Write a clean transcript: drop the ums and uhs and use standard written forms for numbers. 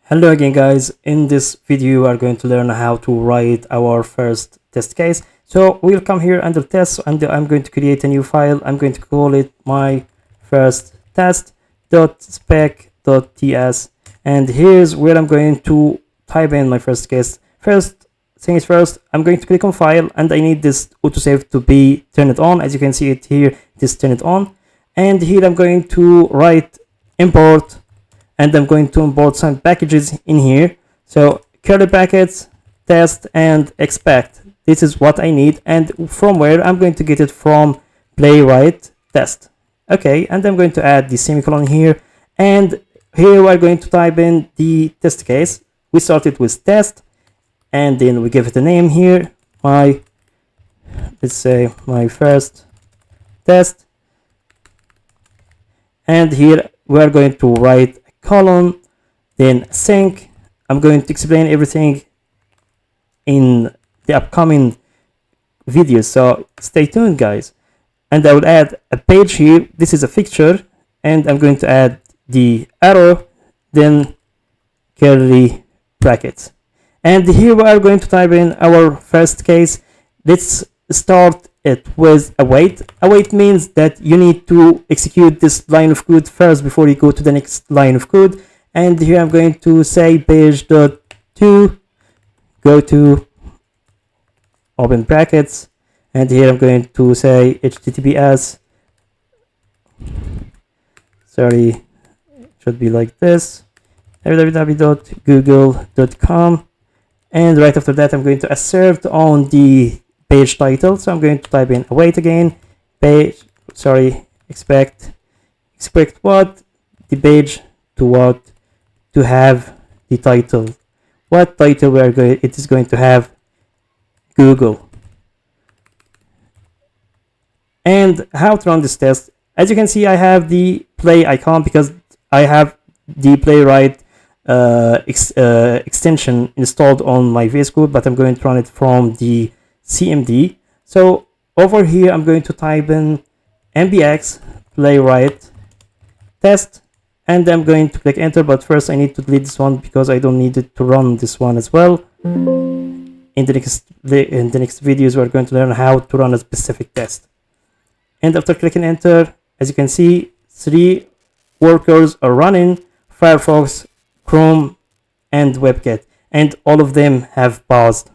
Hello again guys, in this video we are going to learn how to write our first test case. So we'll come here under test and I'm going to create a new file. I'm going to call it my first test.spec.ts, and here's where I'm going to type in my first case. First things first, I'm going to click on file and I need this autosave to be turned on. As you can see it here, it is turned on, and here I'm going to write import, and I'm going to import some packages in here. So curly brackets, test, and expect. This is what I need, and from where I'm going to get it from Playwright test. Okay, and I'm going to add the semicolon here, and here we're going to type in the test case. We started with test, and then we give it a name here. Let's say my first test, and here we're going to write column, then async. I'm going to explain everything in the upcoming videos, so stay tuned guys. And I will add a page here. This is a picture, and I'm going to add the arrow, then curly brackets. And here we are going to type in our first case. Let's start it with await. Await means that you need to execute this line of code first before you go to the next line of code. And here I'm going to say page.to, go to open brackets, and here I'm going to say https, sorry, it should be like this, www.google.com, and right after that I'm going to assert on the page title. So I'm going to type in await again, expect what? The page to what? To have the title. What title it is going to have? Google. And how to run this test? As you can see, I have the play icon because I have the Playwright extension installed on my VS Code, but I'm going to run it from the CMD. So over here I'm going to type in mbx playwright test, and I'm going to click enter, but first I need to delete this one because I don't need it to run this one as well. In the next videos we're going to learn how to run a specific test. And after clicking enter, as you can see, 3 workers are running: Firefox, Chrome, and WebKit, and all of them have paused.